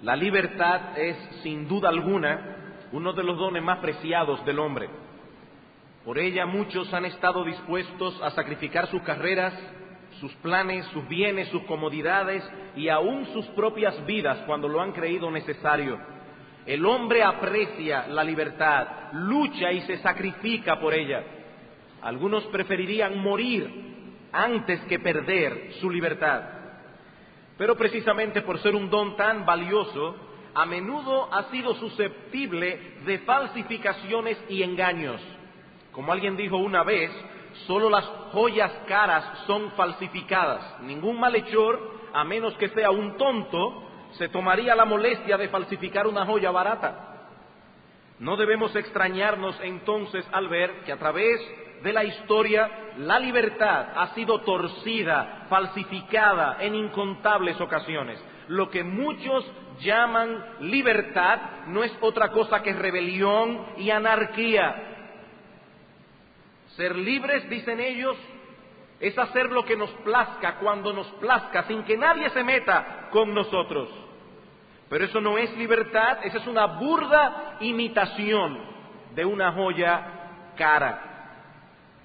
La libertad es, sin duda alguna, uno de los dones más preciados del hombre. Por ella muchos han estado dispuestos a sacrificar sus carreras, sus planes, sus bienes, sus comodidades y aún sus propias vidas cuando lo han creído necesario. El hombre aprecia la libertad, lucha y se sacrifica por ella. Algunos preferirían morir antes que perder su libertad. Pero precisamente por ser un don tan valioso, a menudo ha sido susceptible de falsificaciones y engaños. Como alguien dijo una vez, solo las joyas caras son falsificadas. Ningún malhechor, a menos que sea un tonto, se tomaría la molestia de falsificar una joya barata. No debemos extrañarnos entonces al ver que a través de la historia la libertad ha sido torcida, falsificada en incontables ocasiones. Lo que muchos llaman libertad no es otra cosa que rebelión y anarquía. Ser libres, dicen ellos, es hacer lo que nos plazca, cuando nos plazca, sin que nadie se meta con nosotros. Pero eso no es libertad, esa es una burda imitación de una joya cara.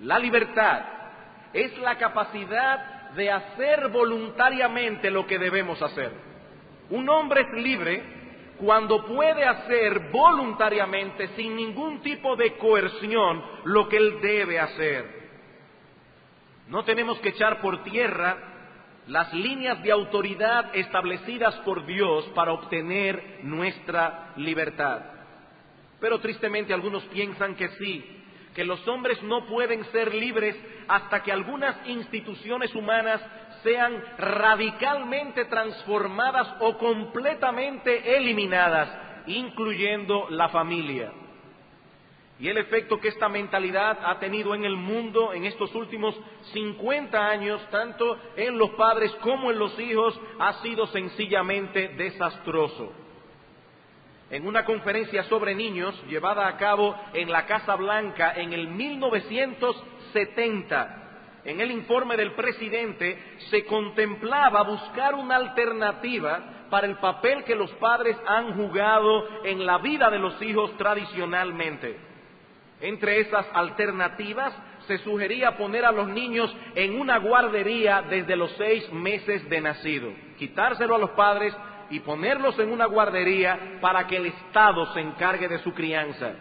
La libertad es la capacidad de hacer voluntariamente lo que debemos hacer. Un hombre es libre cuando puede hacer voluntariamente, sin ningún tipo de coerción, lo que él debe hacer. No tenemos que echar por tierra las líneas de autoridad establecidas por Dios para obtener nuestra libertad. Pero tristemente algunos piensan que sí, que los hombres no pueden ser libres hasta que algunas instituciones humanas sean radicalmente transformadas o completamente eliminadas, incluyendo la familia. Y el efecto que esta mentalidad ha tenido en el mundo en estos últimos 50 años, tanto en los padres como en los hijos, ha sido sencillamente desastroso. En una conferencia sobre niños llevada a cabo en la Casa Blanca en el 1970, en el informe del presidente se contemplaba buscar una alternativa para el papel que los padres han jugado en la vida de los hijos tradicionalmente. Entre esas alternativas se sugería poner a los niños en una guardería desde los 6 meses de nacido, quitárselo a los padres y ponerlos en una guardería para que el Estado se encargue de su crianza.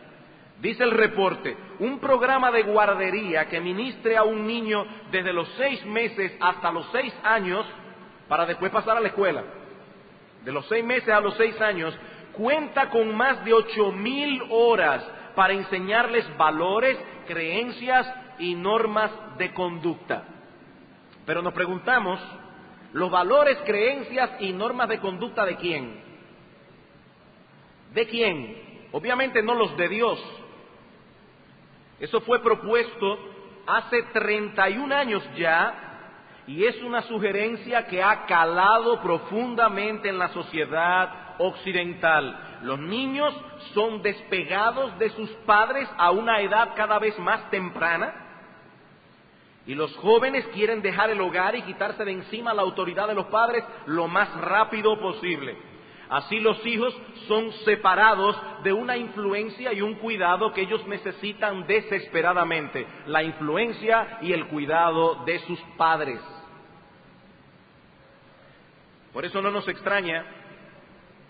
Dice el reporte, un programa de guardería que ministre a un niño desde los 6 meses hasta los 6 años, para después pasar a la escuela, de los 6 meses a los 6 años, cuenta con más de 8,000 horas para enseñarles valores, creencias y normas de conducta. Pero nos preguntamos, ¿los valores, creencias y normas de conducta de quién? ¿De quién? Obviamente no los de Dios. Eso fue propuesto hace 31 años ya y es una sugerencia que ha calado profundamente en la sociedad occidental. Los niños son despegados de sus padres a una edad cada vez más temprana y los jóvenes quieren dejar el hogar y quitarse de encima la autoridad de los padres lo más rápido posible. Así los hijos son separados de una influencia y un cuidado que ellos necesitan desesperadamente, la influencia y el cuidado de sus padres. Por eso no nos extraña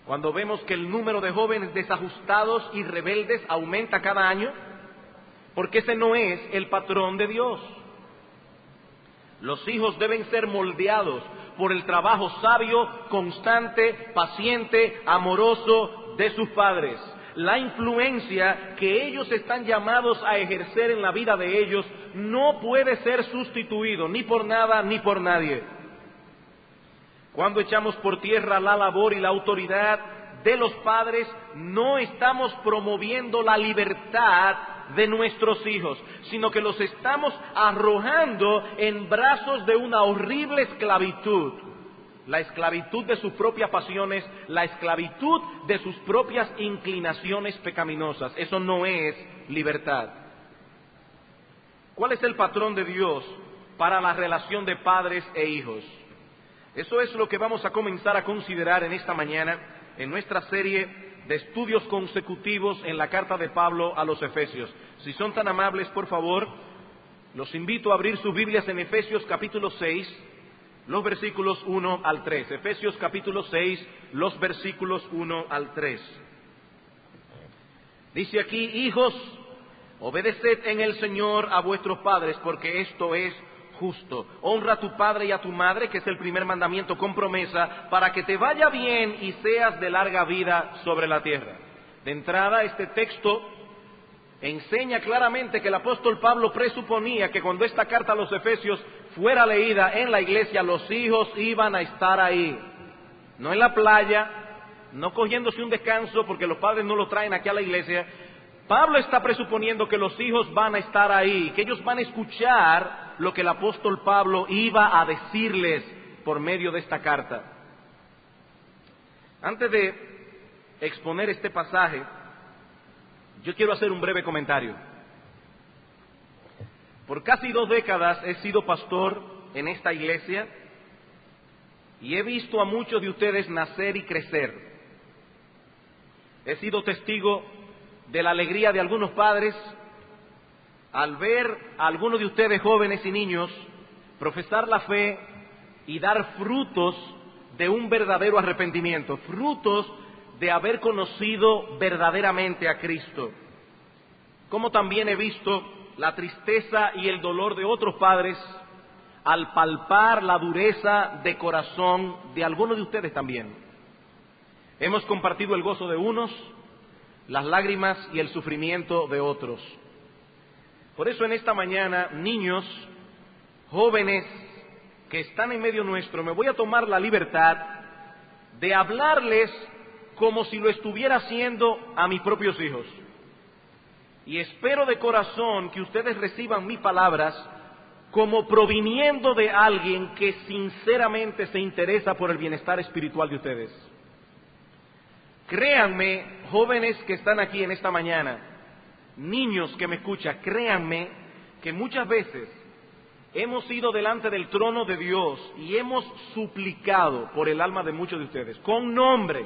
cuando vemos que el número de jóvenes desajustados y rebeldes aumenta cada año, porque ese no es el patrón de Dios. Los hijos deben ser moldeados por el trabajo sabio, constante, paciente, amoroso de sus padres. La influencia que ellos están llamados a ejercer en la vida de ellos no puede ser sustituido ni por nada ni por nadie. Cuando echamos por tierra la labor y la autoridad de los padres, no estamos promoviendo la libertad de nuestros hijos, sino que los estamos arrojando en brazos de una horrible esclavitud. La esclavitud de sus propias pasiones, la esclavitud de sus propias inclinaciones pecaminosas. Eso no es libertad. ¿Cuál es el patrón de Dios para la relación de padres e hijos? Eso es lo que vamos a comenzar a considerar en esta mañana en nuestra serie de estudios consecutivos en la carta de Pablo a los Efesios. Si son tan amables, por favor, los invito a abrir sus Biblias en Efesios capítulo 6, los versículos 1 al 3. Efesios capítulo 6, los versículos 1 al 3. Dice aquí: hijos, obedeced en el Señor a vuestros padres, porque esto es justo. Honra a tu padre y a tu madre, que es el primer mandamiento con promesa, para que te vaya bien y seas de larga vida sobre la tierra. De entrada, este texto enseña claramente que el apóstol Pablo presuponía que cuando esta carta a los Efesios fuera leída en la iglesia, los hijos iban a estar ahí, no en la playa, no cogiéndose un descanso porque los padres no lo traen aquí a la iglesia. Pablo está presuponiendo que los hijos van a estar ahí, que ellos van a escuchar lo que el apóstol Pablo iba a decirles por medio de esta carta. Antes de exponer este pasaje, yo quiero hacer un breve comentario. Por casi 2 décadas he sido pastor en esta iglesia y he visto a muchos de ustedes nacer y crecer. He sido testigo de la alegría de algunos padres al ver a algunos de ustedes, jóvenes y niños, profesar la fe y dar frutos de un verdadero arrepentimiento, frutos de haber conocido verdaderamente a Cristo. Como también he visto la tristeza y el dolor de otros padres al palpar la dureza de corazón de algunos de ustedes también. Hemos compartido el gozo de unos, las lágrimas y el sufrimiento de otros. Por eso en esta mañana, niños, jóvenes que están en medio nuestro, me voy a tomar la libertad de hablarles como si lo estuviera haciendo a mis propios hijos. Y espero de corazón que ustedes reciban mis palabras como proviniendo de alguien que sinceramente se interesa por el bienestar espiritual de ustedes. Créanme, jóvenes que están aquí en esta mañana, niños que me escuchan, créanme que muchas veces hemos ido delante del trono de Dios y hemos suplicado por el alma de muchos de ustedes, con nombre.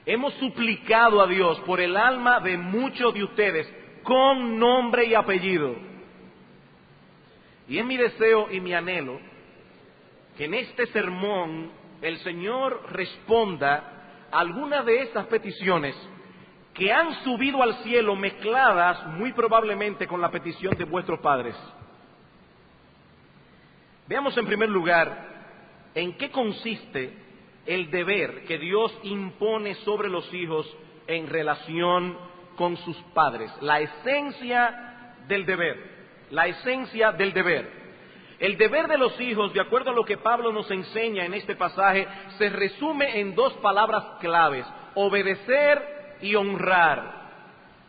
Hemos suplicado a Dios por el alma de muchos de ustedes, con nombre y apellido. Y es mi deseo y mi anhelo que en este sermón el Señor responda a algunas de esas peticiones que han subido al cielo mezcladas muy probablemente con la petición de vuestros padres. Veamos en primer lugar en qué consiste el deber que Dios impone sobre los hijos en relación con sus padres. La esencia del deber, la esencia del deber. El deber de los hijos, de acuerdo a lo que Pablo nos enseña en este pasaje, se resume en 2 palabras claves: obedecer y honrar.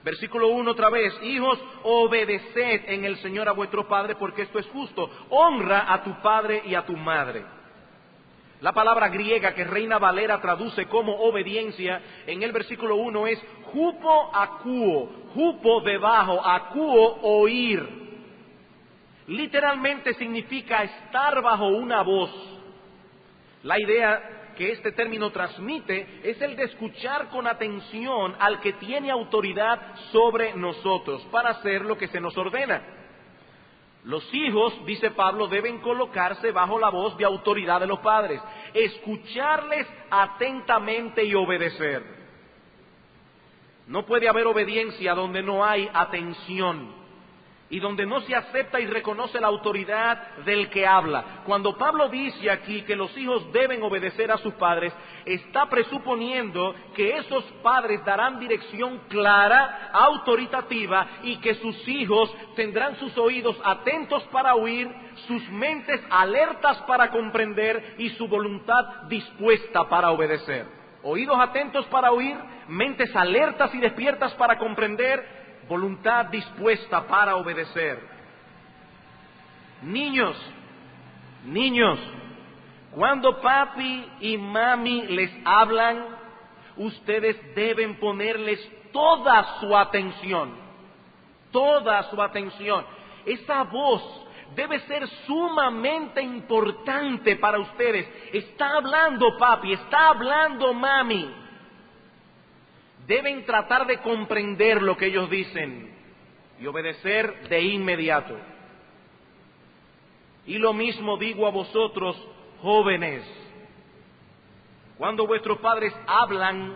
Versículo 1 otra vez: hijos, obedeced en el Señor a vuestros padres, porque esto es justo. Honra a tu padre y a tu madre. La palabra griega que Reina Valera traduce como obediencia en el versículo 1 es hupo akuo, hupo debajo, akuo oír. Literalmente significa estar bajo una voz. La idea que este término transmite es el de escuchar con atención al que tiene autoridad sobre nosotros para hacer lo que se nos ordena. Los hijos, dice Pablo, deben colocarse bajo la voz de autoridad de los padres, escucharles atentamente y obedecer. No puede haber obediencia donde no hay atención y donde no se acepta y reconoce la autoridad del que habla. Cuando Pablo dice aquí que los hijos deben obedecer a sus padres, está presuponiendo que esos padres darán dirección clara, autoritativa, y que sus hijos tendrán sus oídos atentos para oír, sus mentes alertas para comprender y su voluntad dispuesta para obedecer. Oídos atentos para oír, mentes alertas y despiertas para comprender, voluntad dispuesta para obedecer. Niños, cuando papi y mami les hablan, ustedes deben ponerles toda su atención. Esa voz debe ser sumamente importante para ustedes. Está hablando papi, está hablando mami. Deben tratar de comprender lo que ellos dicen y obedecer de inmediato. Y lo mismo digo a vosotros, jóvenes. Cuando vuestros padres hablan,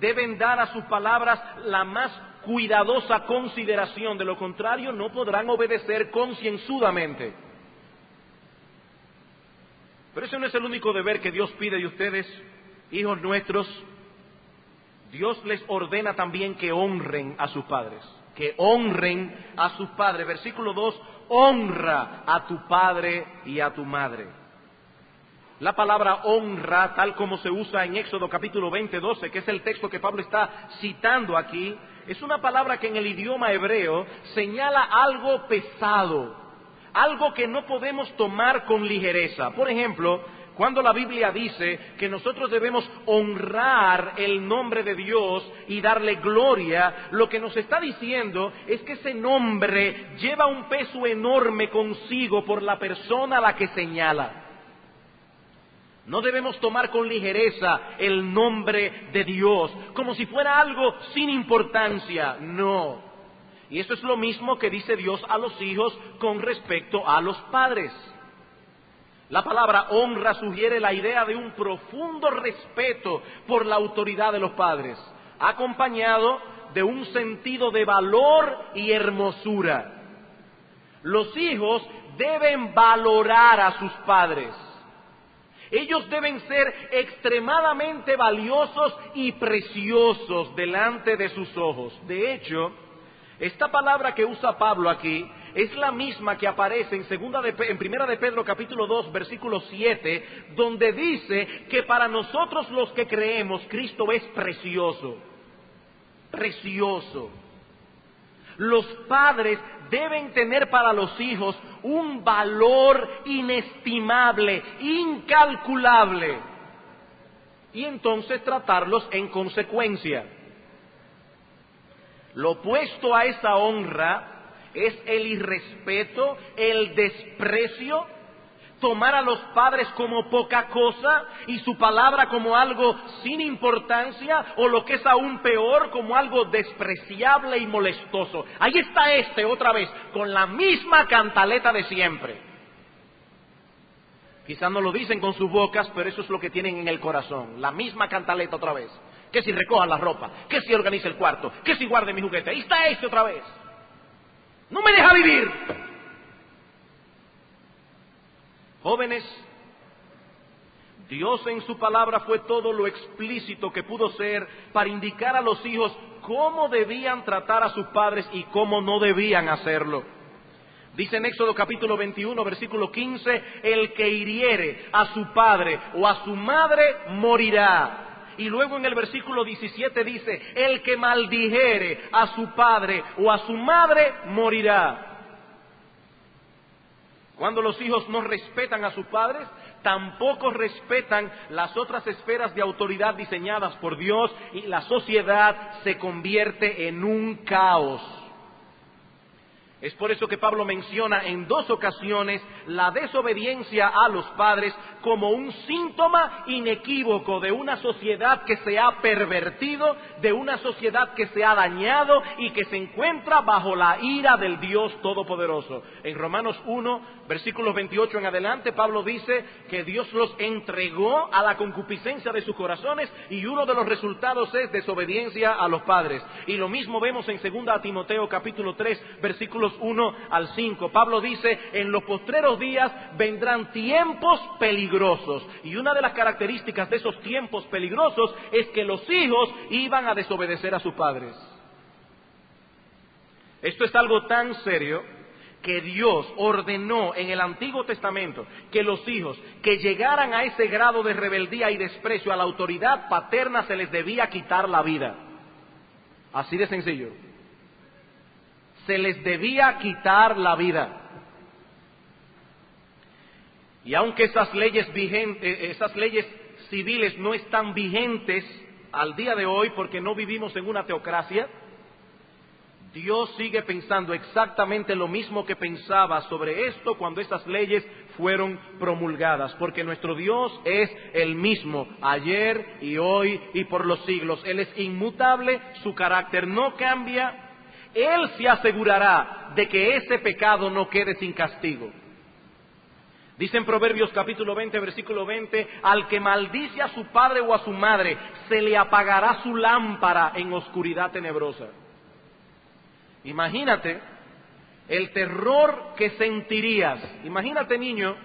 deben dar a sus palabras la más cuidadosa consideración. De lo contrario, no podrán obedecer concienzudamente. Pero ese no es el único deber que Dios pide de ustedes, hijos nuestros. Dios les ordena también que honren a sus padres. Que honren a sus padres. Versículo 2, honra a tu padre y a tu madre. La palabra honra, tal como se usa en Éxodo capítulo 20, 12, que es el texto que Pablo está citando aquí, es una palabra que en el idioma hebreo señala algo pesado, algo que no podemos tomar con ligereza. Por ejemplo, cuando la Biblia dice que nosotros debemos honrar el nombre de Dios y darle gloria, lo que nos está diciendo es que ese nombre lleva un peso enorme consigo por la persona a la que señala. No debemos tomar con ligereza el nombre de Dios, como si fuera algo sin importancia. No. Y eso es lo mismo que dice Dios a los hijos con respecto a los padres. La palabra honra sugiere la idea de un profundo respeto por la autoridad de los padres, acompañado de un sentido de valor y hermosura. Los hijos deben valorar a sus padres. Ellos deben ser extremadamente valiosos y preciosos delante de sus ojos. De hecho, esta palabra que usa Pablo aquí es la misma que aparece en Primera de Pedro capítulo 2 versículo 7, donde dice que para nosotros los que creemos Cristo es precioso. Precioso. Los padres deben tener para los hijos un valor inestimable, incalculable, y entonces tratarlos en consecuencia. Lo opuesto a esa honra es el irrespeto, el desprecio, tomar a los padres como poca cosa y su palabra como algo sin importancia, o lo que es aún peor, como algo despreciable y molestoso. Ahí está otra vez, con la misma cantaleta de siempre. Quizás no lo dicen con sus bocas, pero eso es lo que tienen en el corazón, la misma cantaleta otra vez. Que si recoja la ropa, que si organice el cuarto, que si guarde mi juguete. Ahí está otra vez. No me deja vivir. Jóvenes, Dios en su palabra fue todo lo explícito que pudo ser para indicar a los hijos cómo debían tratar a sus padres y cómo no debían hacerlo. Dice en Éxodo capítulo 21, versículo 15, el que hiriere a su padre o a su madre morirá. Y luego en el versículo 17 dice, el que maldijere a su padre o a su madre morirá. Cuando los hijos no respetan a sus padres, tampoco respetan las otras esferas de autoridad diseñadas por Dios, y la sociedad se convierte en un caos. Es por eso que Pablo menciona en 2 ocasiones la desobediencia a los padres como un síntoma inequívoco de una sociedad que se ha pervertido, de una sociedad que se ha dañado y que se encuentra bajo la ira del Dios Todopoderoso. En Romanos 1, versículos 28 en adelante, Pablo dice que Dios los entregó a la concupiscencia de sus corazones, y uno de los resultados es desobediencia a los padres. Y lo mismo vemos en 2 Timoteo capítulo 3, versículos 1 al 5. Pablo dice, en los postreros días vendrán tiempos peligrosos, y una de las características de esos tiempos peligrosos es que los hijos iban a desobedecer a sus padres. Esto es algo tan serio que Dios ordenó en el Antiguo Testamento que los hijos que llegaran a ese grado de rebeldía y desprecio a la autoridad paterna se les debía quitar la vida. Así de sencillo. Se les debía quitar la vida. Y aunque esas leyes civiles no están vigentes al día de hoy porque no vivimos en una teocracia, Dios sigue pensando exactamente lo mismo que pensaba sobre esto cuando estas leyes fueron promulgadas, porque nuestro Dios es el mismo ayer y hoy y por los siglos. Él es inmutable, su carácter no cambia. Él se asegurará de que ese pecado no quede sin castigo. Dice en Proverbios capítulo 20, versículo 20, al que maldice a su padre o a su madre, se le apagará su lámpara en oscuridad tenebrosa. Imagínate el terror que sentirías. Imagínate, niño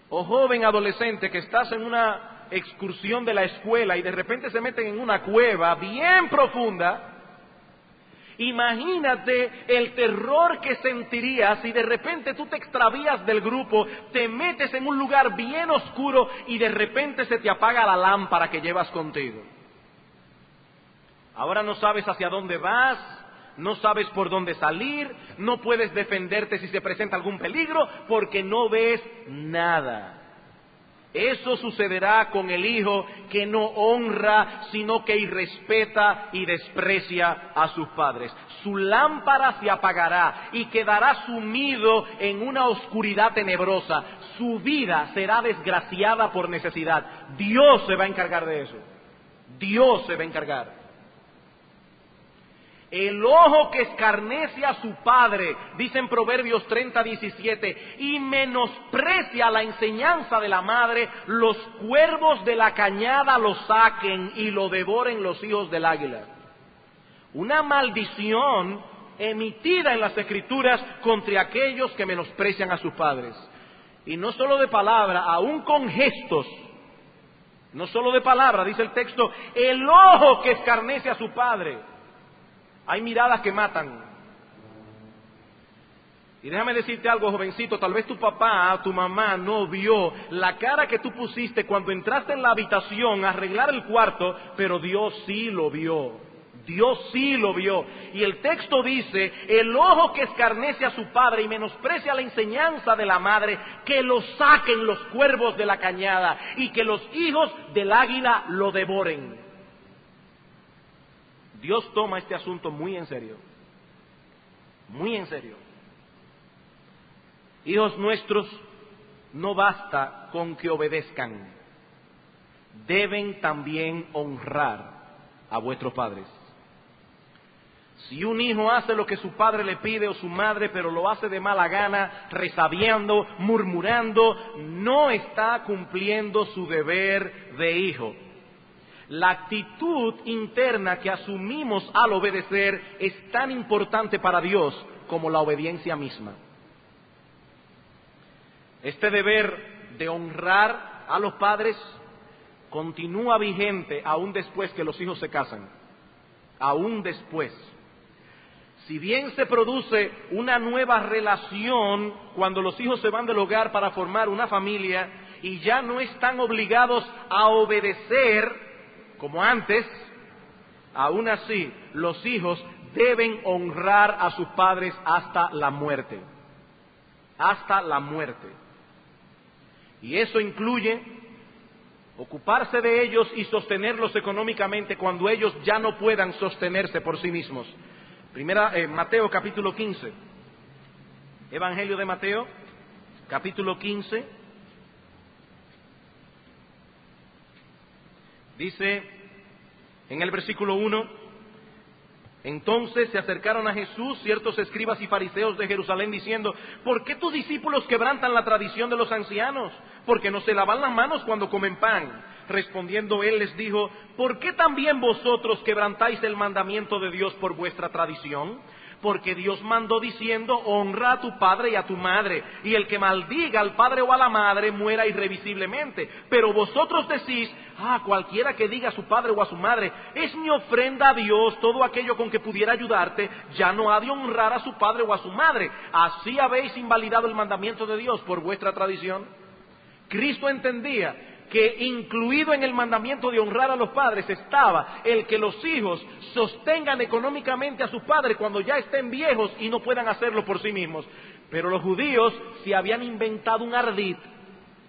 o joven adolescente, que estás en una excursión de la escuela y de repente se meten en una cueva bien profunda. Imagínate el terror que sentirías si de repente tú te extravías del grupo, te metes en un lugar bien oscuro y de repente se te apaga la lámpara que llevas contigo. Ahora no sabes hacia dónde vas, no sabes por dónde salir, no puedes defenderte si se presenta algún peligro porque no ves nada. Eso sucederá con el hijo que no honra, sino que irrespeta y desprecia a sus padres. Su lámpara se apagará y quedará sumido en una oscuridad tenebrosa. Su vida será desgraciada por necesidad. Dios se va a encargar de eso. Dios se va a encargar. El ojo que escarnece a su padre, dice en Proverbios 30:17, y menosprecia la enseñanza de la madre, los cuervos de la cañada lo saquen y lo devoren los hijos del águila. Una maldición emitida en las Escrituras contra aquellos que menosprecian a sus padres. Y no solo de palabra, aún con gestos. No solo de palabra, dice el texto, el ojo que escarnece a su padre. Hay miradas que matan. Y déjame decirte algo, jovencito, tal vez tu papá o tu mamá no vio la cara que tú pusiste cuando entraste en la habitación a arreglar el cuarto, pero Dios sí lo vio. Dios sí lo vio. Y el texto dice, el ojo que escarnece a su padre y menosprecia la enseñanza de la madre, que lo saquen los cuervos de la cañada y que los hijos del águila lo devoren. Dios toma este asunto muy en serio, muy en serio. Hijos nuestros, no basta con que obedezcan, deben también honrar a vuestros padres. Si un hijo hace lo que su padre le pide o su madre, pero lo hace de mala gana, resabiando, murmurando, no está cumpliendo su deber de hijo. La actitud interna que asumimos al obedecer es tan importante para Dios como la obediencia misma. Este deber de honrar a los padres continúa vigente aún después que los hijos se casan. Aún después. Si bien se produce una nueva relación cuando los hijos se van del hogar para formar una familia y ya no están obligados a obedecer como antes, aún así los hijos deben honrar a sus padres hasta la muerte. Hasta la muerte. Y eso incluye ocuparse de ellos y sostenerlos económicamente cuando ellos ya no puedan sostenerse por sí mismos. Mateo capítulo 15. Evangelio de Mateo, capítulo 15. Dice en el versículo 1, entonces se acercaron a Jesús ciertos escribas y fariseos de Jerusalén diciendo, ¿por qué tus discípulos quebrantan la tradición de los ancianos? Porque no se lavan las manos cuando comen pan. Respondiendo él les dijo, ¿por qué también vosotros quebrantáis el mandamiento de Dios por vuestra tradición? Porque Dios mandó diciendo, honra a tu padre y a tu madre, y el que maldiga al padre o a la madre muera irrevisiblemente. Pero vosotros decís, cualquiera que diga a su padre o a su madre, es mi ofrenda a Dios, todo aquello con que pudiera ayudarte, ya no ha de honrar a su padre o a su madre. Así habéis invalidado el mandamiento de Dios por vuestra tradición. Cristo entendía que incluido en el mandamiento de honrar a los padres estaba el que los hijos sostengan económicamente a sus padres cuando ya estén viejos y no puedan hacerlo por sí mismos. Pero los judíos se habían inventado un ardid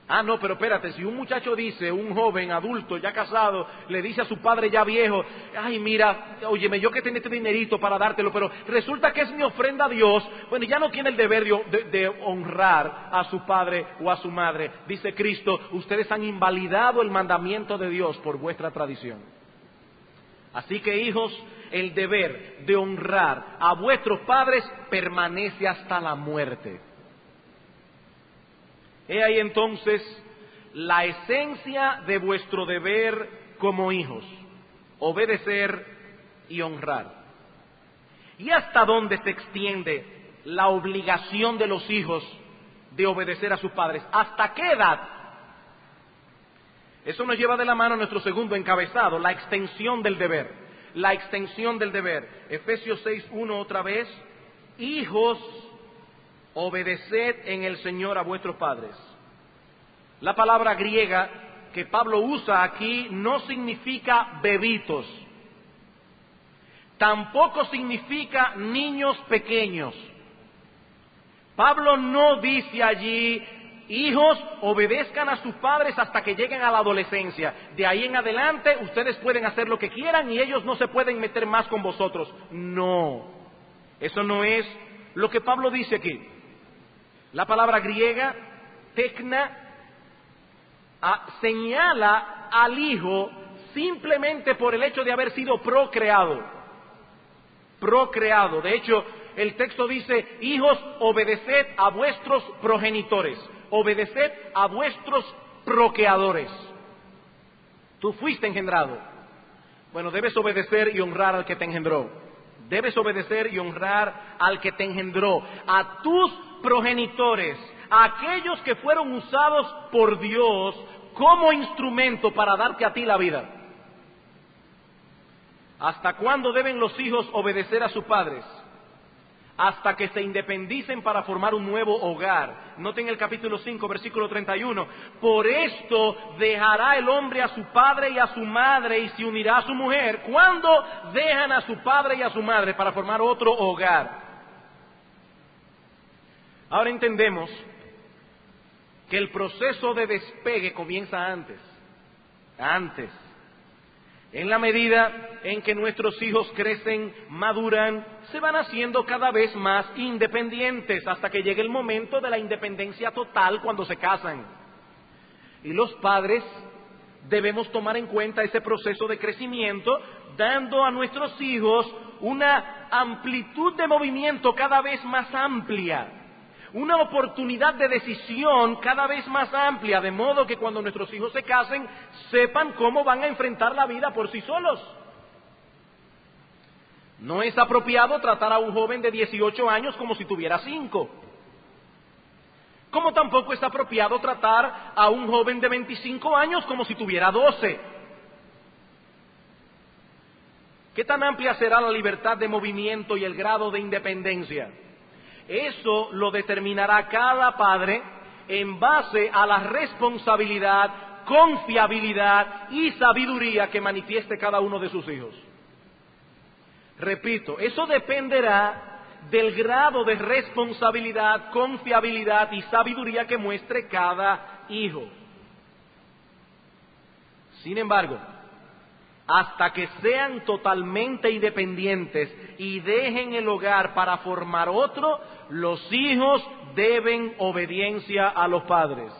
Ah, no, pero espérate, si un muchacho dice, un joven adulto ya casado, le dice a su padre ya viejo, ay mira, óyeme, yo que tenía este dinerito para dártelo, pero resulta que es mi ofrenda a Dios, bueno, ya no tiene el deber de honrar a su padre o a su madre. Dice Cristo, ustedes han invalidado el mandamiento de Dios por vuestra tradición. Así que hijos, el deber de honrar a vuestros padres permanece hasta la muerte. He ahí entonces la esencia de vuestro deber como hijos: obedecer y honrar. ¿Y hasta dónde se extiende la obligación de los hijos de obedecer a sus padres? ¿Hasta qué edad? Eso nos lleva de la mano a nuestro segundo encabezado, la extensión del deber. La extensión del deber. Efesios 6:1 otra vez. Hijos, obedeced en el Señor a vuestros padres. La palabra griega que Pablo usa aquí no significa bebitos, tampoco significa niños pequeños. Pablo no dice allí, hijos, obedezcan a sus padres hasta que lleguen a la adolescencia. De ahí en adelante ustedes pueden hacer lo que quieran y ellos no se pueden meter más con vosotros. No, eso no es lo que Pablo dice aquí. La palabra griega, tekna, señala al hijo simplemente por el hecho de haber sido procreado. Procreado. De hecho, el texto dice, hijos, obedeced a vuestros progenitores, obedeced a vuestros procreadores. Tú fuiste engendrado. Bueno, debes obedecer y honrar al que te engendró. Debes obedecer y honrar al que te engendró, a tus progenitores, a aquellos que fueron usados por Dios como instrumento para darte a ti la vida. ¿Hasta cuándo deben los hijos obedecer a sus padres? Hasta que se independicen para formar un nuevo hogar. Noten el capítulo 5, versículo 31. Por esto dejará el hombre a su padre y a su madre y se unirá a su mujer. ¿Cuándo dejan a su padre y a su madre para formar otro hogar? Ahora entendemos que el proceso de despegue comienza antes. En la medida en que nuestros hijos crecen, maduran, se van haciendo cada vez más independientes hasta que llegue el momento de la independencia total cuando se casan. Y los padres debemos tomar en cuenta ese proceso de crecimiento, dando a nuestros hijos una amplitud de movimiento cada vez más amplia, una oportunidad de decisión cada vez más amplia, de modo que cuando nuestros hijos se casen, sepan cómo van a enfrentar la vida por sí solos. No es apropiado tratar a un joven de 18 años como si tuviera 5. Como tampoco es apropiado tratar a un joven de 25 años como si tuviera 12. ¿Qué tan amplia será la libertad de movimiento y el grado de independencia? Eso lo determinará cada padre en base a la responsabilidad, confiabilidad y sabiduría que manifieste cada uno de sus hijos. Repito, eso dependerá del grado de responsabilidad, confiabilidad y sabiduría que muestre cada hijo. Sin embargo, hasta que sean totalmente independientes y dejen el hogar para formar otro, los hijos deben obediencia a los padres,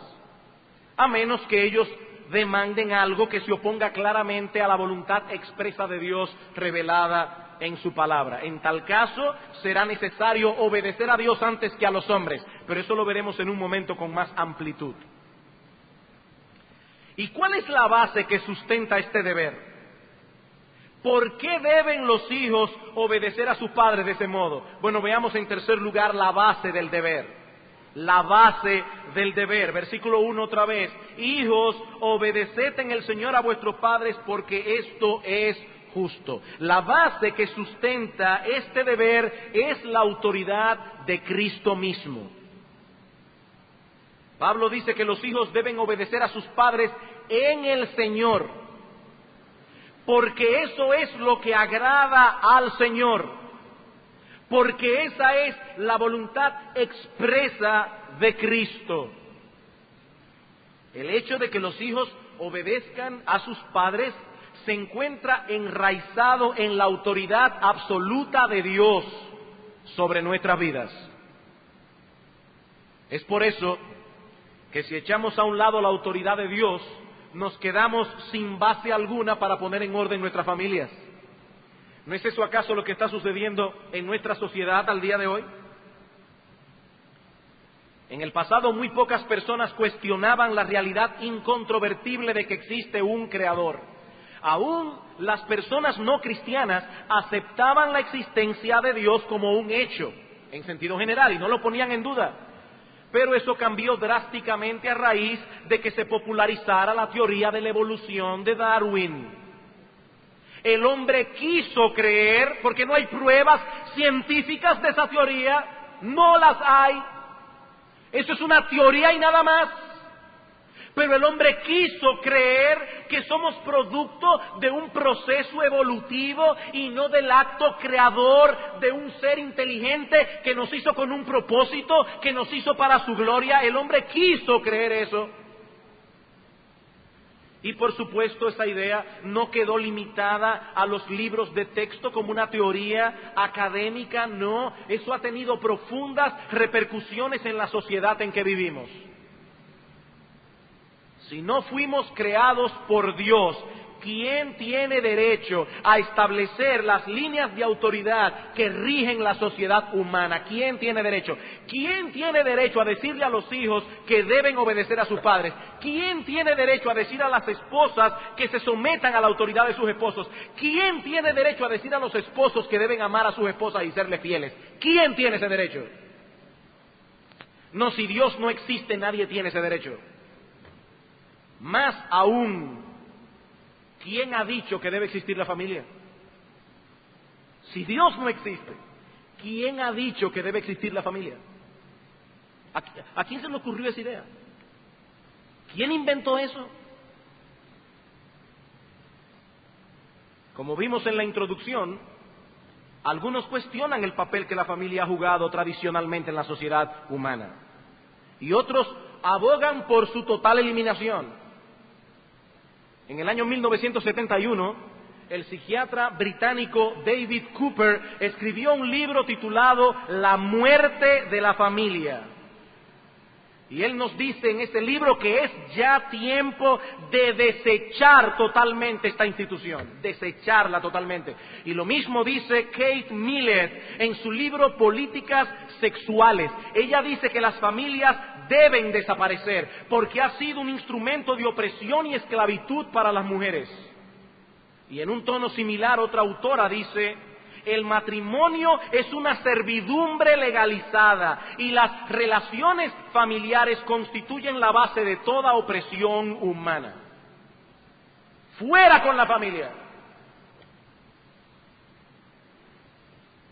a menos que ellos demanden algo que se oponga claramente a la voluntad expresa de Dios revelada en su palabra. En tal caso, será necesario obedecer a Dios antes que a los hombres, pero eso lo veremos en un momento con más amplitud. ¿Y cuál es la base que sustenta este deber? ¿Por qué deben los hijos obedecer a sus padres de ese modo? Bueno, veamos en tercer lugar la base del deber. La base del deber. Versículo 1 otra vez. Hijos, obedeced en el Señor a vuestros padres porque esto es justo. La base que sustenta este deber es la autoridad de Cristo mismo. Pablo dice que los hijos deben obedecer a sus padres en el Señor, porque eso es lo que agrada al Señor, porque esa es la voluntad expresa de Cristo. El hecho de que los hijos obedezcan a sus padres se encuentra enraizado en la autoridad absoluta de Dios sobre nuestras vidas. Es por eso que si echamos a un lado la autoridad de Dios, nos quedamos sin base alguna para poner en orden nuestras familias. ¿No es eso acaso lo que está sucediendo en nuestra sociedad al día de hoy? En el pasado muy pocas personas cuestionaban la realidad incontrovertible de que existe un Creador. Aún las personas no cristianas aceptaban la existencia de Dios como un hecho, en sentido general, y no lo ponían en duda. Pero eso cambió drásticamente a raíz de que se popularizara la teoría de la evolución de Darwin. El hombre quiso creer, porque no hay pruebas científicas de esa teoría, no las hay. Eso es una teoría y nada más. Pero el hombre quiso creer que somos producto de un proceso evolutivo y no del acto creador de un ser inteligente que nos hizo con un propósito, que nos hizo para su gloria. El hombre quiso creer eso. Y por supuesto esa idea no quedó limitada a los libros de texto como una teoría académica, no. Eso ha tenido profundas repercusiones en la sociedad en que vivimos. Si no fuimos creados por Dios, ¿quién tiene derecho a establecer las líneas de autoridad que rigen la sociedad humana? ¿Quién tiene derecho? ¿Quién tiene derecho a decirle a los hijos que deben obedecer a sus padres? ¿Quién tiene derecho a decir a las esposas que se sometan a la autoridad de sus esposos? ¿Quién tiene derecho a decir a los esposos que deben amar a sus esposas y serles fieles? ¿Quién tiene ese derecho? No, si Dios no existe, nadie tiene ese derecho. Más aún, ¿quién ha dicho que debe existir la familia? Si Dios no existe, ¿quién ha dicho que debe existir la familia? ¿A quién se le ocurrió esa idea? ¿Quién inventó eso? Como vimos en la introducción, algunos cuestionan el papel que la familia ha jugado tradicionalmente en la sociedad humana. Y otros abogan por su total eliminación. En el año 1971, el psiquiatra británico David Cooper escribió un libro titulado La muerte de la familia. Y él nos dice en ese libro que es ya tiempo de desechar totalmente esta institución, desecharla totalmente. Y lo mismo dice Kate Millett en su libro Políticas Sexuales. Ella dice que las familias deben desaparecer porque ha sido un instrumento de opresión y esclavitud para las mujeres. Y en un tono similar otra autora dice: el matrimonio es una servidumbre legalizada y las relaciones familiares constituyen la base de toda opresión humana. ¡Fuera con la familia!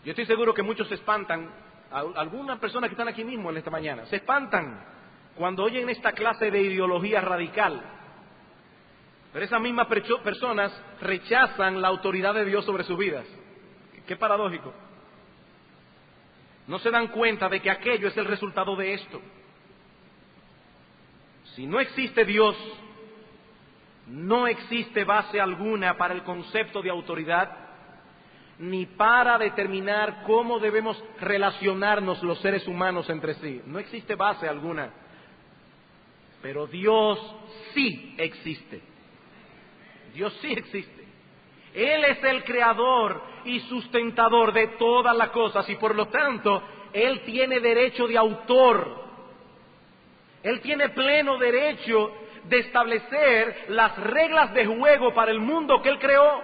Yo estoy seguro que muchos se espantan, algunas personas que están aquí mismo en esta mañana, se espantan cuando oyen esta clase de ideología radical. Pero esas mismas personas rechazan la autoridad de Dios sobre sus vidas. Qué paradójico. No se dan cuenta de que aquello es el resultado de esto. Si no existe Dios, no existe base alguna para el concepto de autoridad, ni para determinar cómo debemos relacionarnos los seres humanos entre sí. No existe base alguna. Pero Dios sí existe. Dios sí existe. Él es el creador y sustentador de todas las cosas y por lo tanto, Él tiene derecho de autor. Él tiene pleno derecho de establecer las reglas de juego para el mundo que Él creó.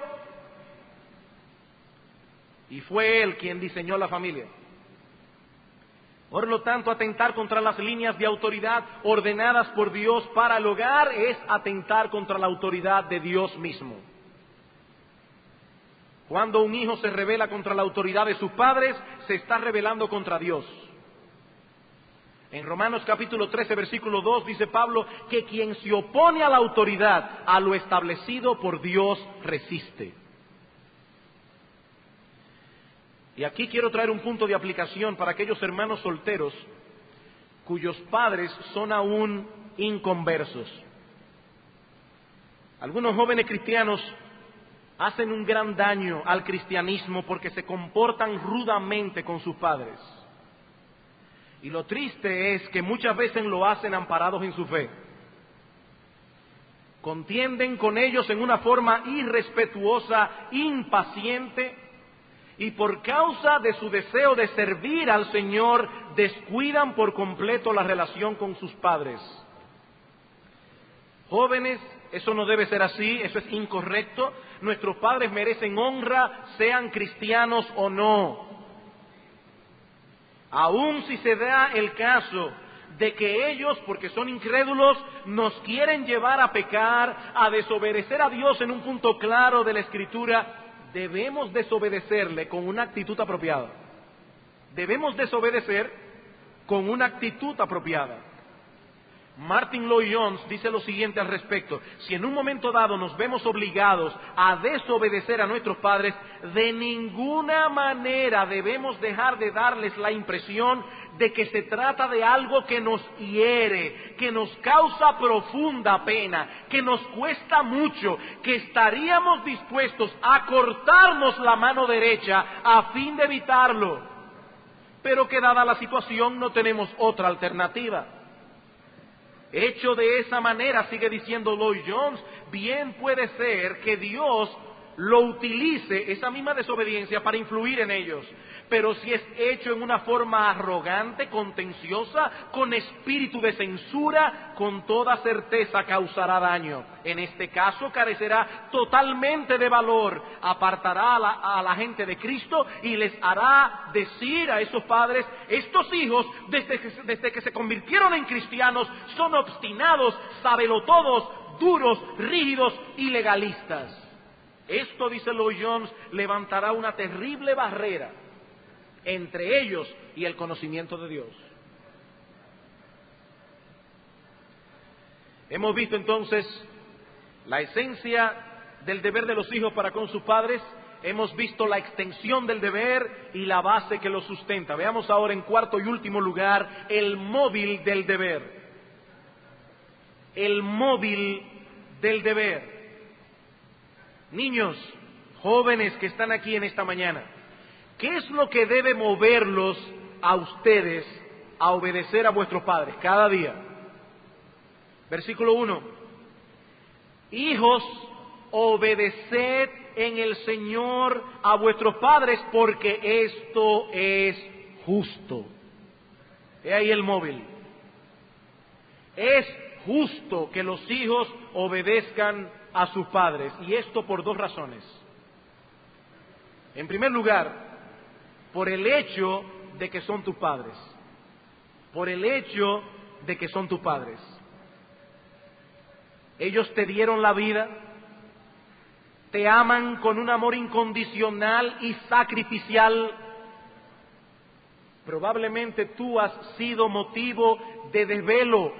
Y fue Él quien diseñó la familia. Por lo tanto, atentar contra las líneas de autoridad ordenadas por Dios para el hogar es atentar contra la autoridad de Dios mismo. Cuando un hijo se rebela contra la autoridad de sus padres, se está rebelando contra Dios. En Romanos capítulo 13, versículo 2, dice Pablo que quien se opone a la autoridad, a lo establecido por Dios, resiste. Y aquí quiero traer un punto de aplicación para aquellos hermanos solteros cuyos padres son aún inconversos. Algunos jóvenes cristianos hacen un gran daño al cristianismo porque se comportan rudamente con sus padres. Y lo triste es que muchas veces lo hacen amparados en su fe. Contienden con ellos en una forma irrespetuosa, impaciente, y por causa de su deseo de servir al Señor, descuidan por completo la relación con sus padres. Jóvenes, eso no debe ser así, eso es incorrecto. Nuestros padres merecen honra, sean cristianos o no. Aun si se da el caso de que ellos, porque son incrédulos, nos quieren llevar a pecar, a desobedecer a Dios en un punto claro de la Escritura, debemos desobedecerle con una actitud apropiada. Debemos desobedecer con una actitud apropiada. Martin Lloyd-Jones dice lo siguiente al respecto: si en un momento dado nos vemos obligados a desobedecer a nuestros padres, de ninguna manera debemos dejar de darles la impresión de que se trata de algo que nos hiere, que nos causa profunda pena, que nos cuesta mucho, que estaríamos dispuestos a cortarnos la mano derecha a fin de evitarlo, pero que dada la situación no tenemos otra alternativa. Hecho de esa manera, sigue diciendo Lloyd-Jones, bien puede ser que Dios lo utilice, esa misma desobediencia, para influir en ellos. Pero si es hecho en una forma arrogante, contenciosa, con espíritu de censura, con toda certeza causará daño. En este caso carecerá totalmente de valor, apartará a la gente de Cristo y les hará decir a esos padres: estos hijos, desde que se convirtieron en cristianos, son obstinados, sabelotodos, duros, rígidos y legalistas. Esto, dice Lloyd-Jones, levantará una terrible barrera entre ellos y el conocimiento de Dios. Hemos visto entonces la esencia del deber de los hijos para con sus padres, hemos visto la extensión del deber y la base que lo sustenta. Veamos ahora, en cuarto y último lugar, el móvil del deber. El móvil del deber. Niños, jóvenes que están aquí en esta mañana, ¿qué es lo que debe moverlos a ustedes a obedecer a vuestros padres cada día? Versículo 1. Hijos, obedeced en el Señor a vuestros padres, porque esto es justo. He ahí el móvil. Es justo que los hijos obedezcan a sus padres, y esto por dos razones. En primer lugar, por el hecho de que son tus padres. Por el hecho de que son tus padres. Ellos te dieron la vida, te aman con un amor incondicional y sacrificial. Probablemente tú has sido motivo de desvelo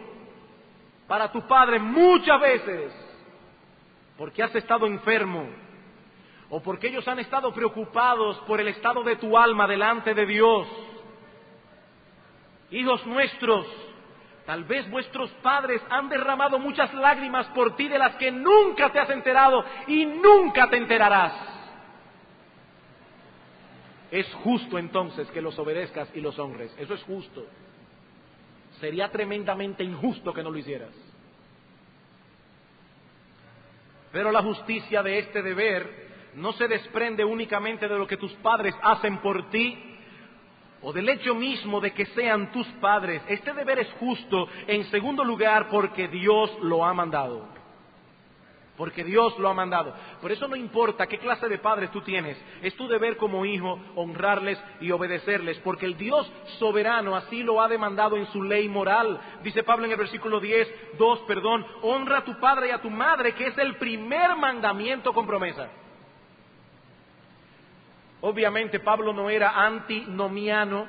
para tus padres muchas veces, porque has estado enfermo, o porque ellos han estado preocupados por el estado de tu alma delante de Dios. Hijos nuestros, tal vez vuestros padres han derramado muchas lágrimas por ti de las que nunca te has enterado y nunca te enterarás. Es justo entonces que los obedezcas y los honres, eso es justo. Sería tremendamente injusto que no lo hicieras. Pero la justicia de este deber no se desprende únicamente de lo que tus padres hacen por ti, o del hecho mismo de que sean tus padres. Este deber es justo, en segundo lugar, porque Dios lo ha mandado. Porque Dios lo ha mandado. Por eso no importa qué clase de padres tú tienes, es tu deber como hijo honrarles y obedecerles, porque el Dios soberano así lo ha demandado en su ley moral. Dice Pablo en el versículo 2, honra a tu padre y a tu madre, que es el primer mandamiento con promesa. Obviamente Pablo no era antinomiano,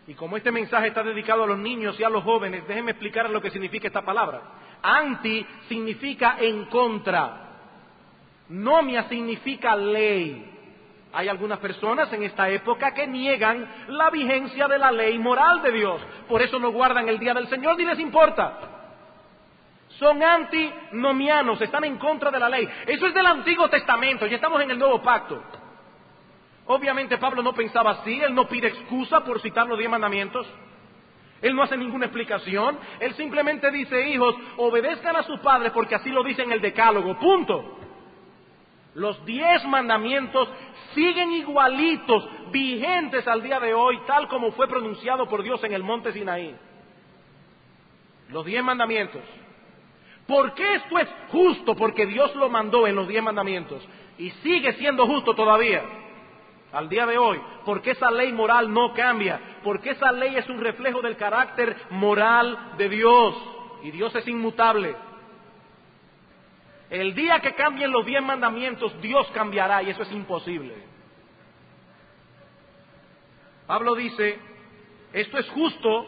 y como este mensaje está dedicado a los niños y a los jóvenes, déjenme explicar lo que significa esta palabra. Anti significa en contra, nomia significa ley. Hay algunas personas en esta época que niegan la vigencia de la ley moral de Dios, por eso no guardan el día del Señor ni les importa. Son antinomianos, están en contra de la ley. Eso es del Antiguo Testamento, ya estamos en el Nuevo Pacto. Obviamente Pablo no pensaba así, él no pide excusa por citar los 10 mandamientos. Él no hace ninguna explicación, él simplemente dice: hijos, obedezcan a sus padres porque así lo dice en el Decálogo, punto. Los 10 mandamientos siguen igualitos, vigentes al día de hoy, tal como fue pronunciado por Dios en el monte Sinaí. Los 10 mandamientos. ¿Por qué esto es justo? Porque Dios lo mandó en los 10 mandamientos y sigue siendo justo todavía al día de hoy, porque esa ley moral no cambia, porque esa ley es un reflejo del carácter moral de Dios, y Dios es inmutable. El día que cambien los 10 mandamientos, Dios cambiará, y eso es imposible. Pablo dice, esto es justo,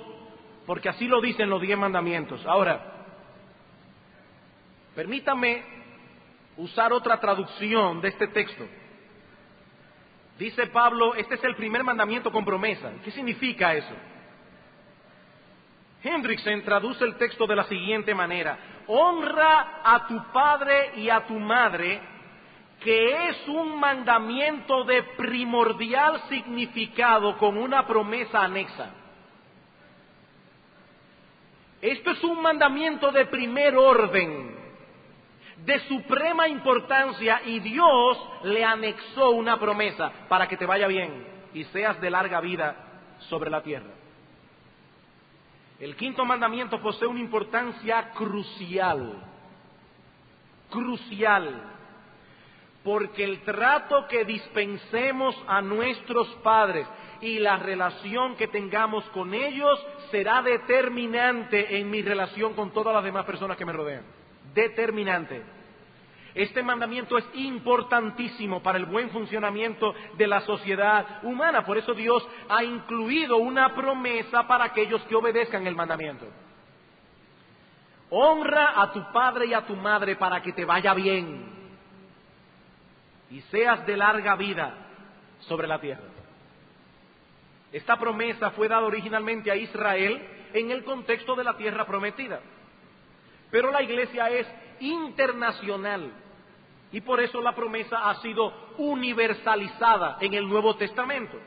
porque así lo dicen los 10 mandamientos. Ahora, permítame usar otra traducción de este texto. Dice Pablo, este es el primer mandamiento con promesa. ¿Qué significa eso? Hendrickson traduce el texto de la siguiente manera: honra a tu padre y a tu madre, que es un mandamiento de primordial significado con una promesa anexa. Esto es un mandamiento de primer orden, de suprema importancia, y Dios le anexó una promesa para que te vaya bien y seas de larga vida sobre la tierra. El 5º mandamiento posee una importancia crucial, porque el trato que dispensemos a nuestros padres y la relación que tengamos con ellos será determinante en mi relación con todas las demás personas que me rodean. Determinante. Este mandamiento es importantísimo para el buen funcionamiento de la sociedad humana. Por eso Dios ha incluido una promesa para aquellos que obedezcan el mandamiento. Honra a tu padre y a tu madre para que te vaya bien y seas de larga vida sobre la tierra. Esta promesa fue dada originalmente a Israel en el contexto de la tierra prometida. Pero la iglesia es internacional y por eso la promesa ha sido universalizada en el Nuevo Testamento.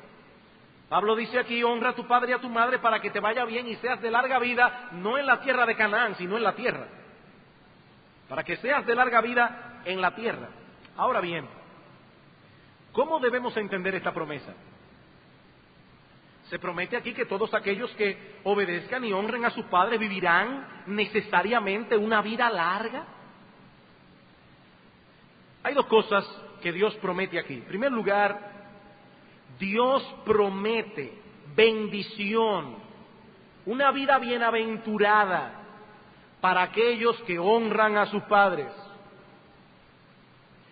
Pablo dice aquí: honra a tu padre y a tu madre para que te vaya bien y seas de larga vida, no en la tierra de Canaán, sino en la tierra. Para que seas de larga vida en la tierra. Ahora bien, ¿cómo debemos entender esta promesa? Se promete aquí que todos aquellos que obedezcan y honren a sus padres vivirán necesariamente una vida larga. Hay 2 cosas que Dios promete aquí. En primer lugar, Dios promete bendición, una vida bienaventurada para aquellos que honran a sus padres.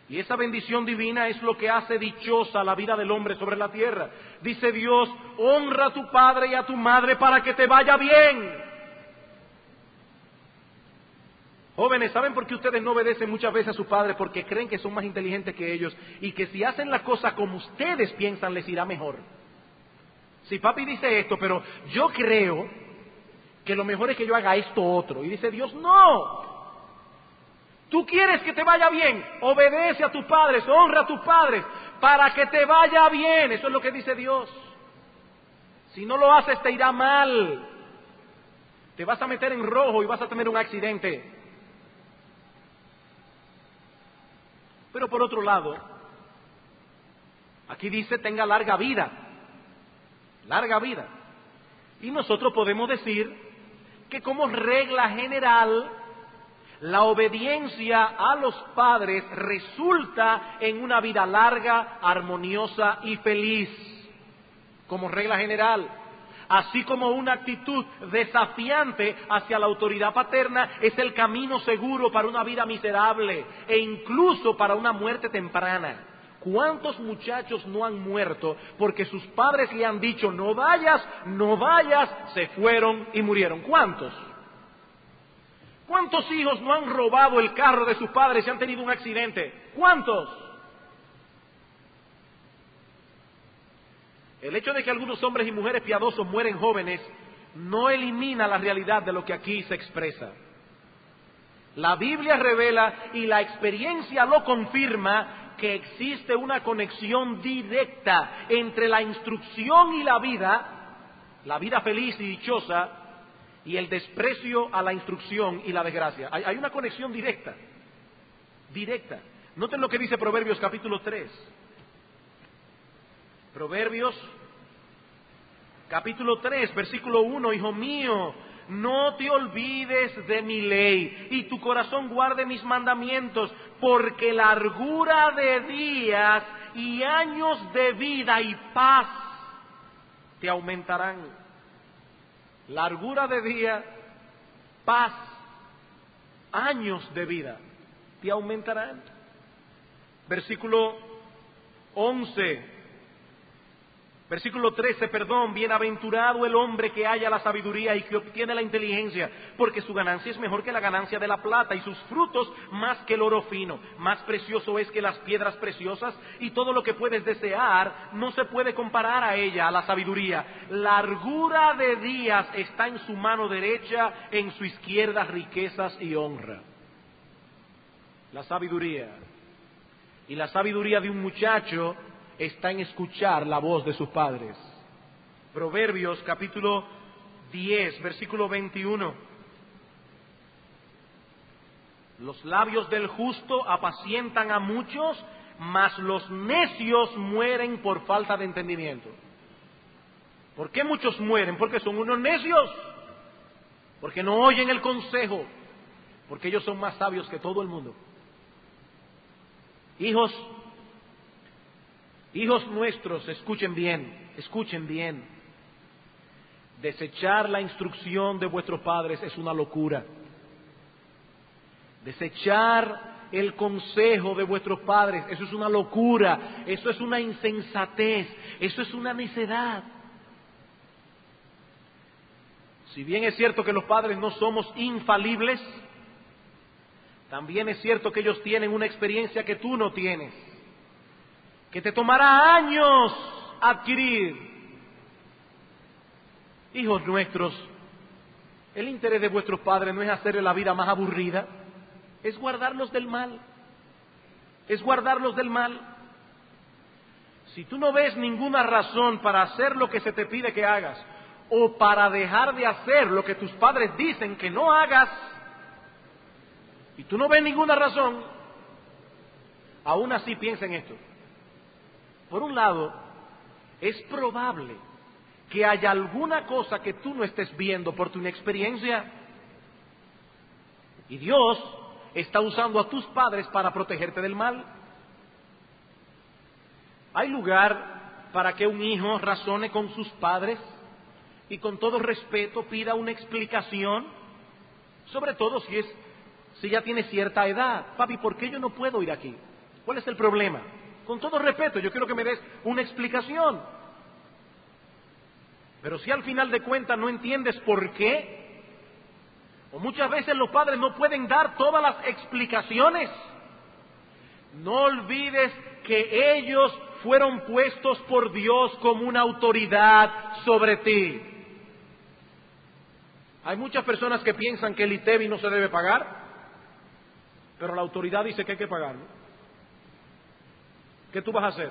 Y esa bendición divina es lo que hace dichosa la vida del hombre sobre la tierra. Dice Dios: honra a tu padre y a tu madre para que te vaya bien. Jóvenes, ¿saben por qué ustedes no obedecen muchas veces a sus padres? Porque creen que son más inteligentes que ellos y que si hacen la cosa como ustedes piensan les irá mejor. Si papi dice esto, pero yo creo que lo mejor es que yo haga esto otro. Y dice Dios: no. Tú quieres que te vaya bien, obedece a tus padres, honra a tus padres, para que te vaya bien. Eso es lo que dice Dios. Si no lo haces, te irá mal. Te vas a meter en rojo y vas a tener un accidente. Pero por otro lado, aquí dice: tenga larga vida. Larga vida. Y nosotros podemos decir que como regla general, la obediencia a los padres resulta en una vida larga, armoniosa y feliz, como regla general. Así como una actitud desafiante hacia la autoridad paterna es el camino seguro para una vida miserable e incluso para una muerte temprana. ¿Cuántos muchachos no han muerto porque sus padres le han dicho: no vayas, no vayas? Se fueron y murieron. ¿Cuántos? ¿Cuántos hijos no han robado el carro de sus padres y han tenido un accidente? ¿Cuántos? El hecho de que algunos hombres y mujeres piadosos mueren jóvenes no elimina la realidad de lo que aquí se expresa. La Biblia revela y la experiencia lo confirma que existe una conexión directa entre la instrucción y la vida feliz y dichosa, y el desprecio a la instrucción y la desgracia. Hay una conexión directa. Noten lo que dice Proverbios capítulo 3. Proverbios capítulo 3, versículo 1. Hijo mío, no te olvides de mi ley, y tu corazón guarde mis mandamientos, porque largura de días y años de vida y paz te aumentarán. Largura de día, paz, años de vida te aumentarán. Versículo 13, bienaventurado el hombre que halla la sabiduría y que obtiene la inteligencia, porque su ganancia es mejor que la ganancia de la plata, y sus frutos más que el oro fino. Más precioso es que las piedras preciosas, y todo lo que puedes desear no se puede comparar a ella, a la sabiduría. Largura de días está en su mano derecha, en su izquierda riquezas y honra. La sabiduría. Y la sabiduría de un muchacho está en escuchar la voz de sus padres. Proverbios capítulo 10, versículo 21. Los labios del justo apacientan a muchos, mas los necios mueren por falta de entendimiento. ¿Por qué muchos mueren? Porque son unos necios, porque no oyen el consejo, porque ellos son más sabios que todo el mundo. Hijos nuestros, escuchen bien. Desechar la instrucción de vuestros padres es una locura. Desechar el consejo de vuestros padres, eso es una locura, eso es una insensatez, eso es una necedad. Si bien es cierto que los padres no somos infalibles, también es cierto que ellos tienen una experiencia que tú no tienes, que te tomará años adquirir. Hijos nuestros, el interés de vuestros padres no es hacerle la vida más aburrida, es guardarlos del mal. Si tú no ves ninguna razón para hacer lo que se te pide que hagas, o para dejar de hacer lo que tus padres dicen que no hagas, y tú no ves ninguna razón, aún así piensa en esto. Por un lado, es probable que haya alguna cosa que tú no estés viendo por tu inexperiencia, y Dios está usando a tus padres para protegerte del mal. Hay lugar para que un hijo razone con sus padres y con todo respeto pida una explicación, sobre todo si ya tiene cierta edad. Papi, ¿por qué yo no puedo ir aquí? ¿Cuál es el problema? Con todo respeto, yo quiero que me des una explicación. Pero si al final de cuentas no entiendes por qué, o muchas veces los padres no pueden dar todas las explicaciones, no olvides que ellos fueron puestos por Dios como una autoridad sobre ti. Hay muchas personas que piensan que el ITEVI no se debe pagar, pero la autoridad dice que hay que pagarlo. ¿Qué tú vas a hacer?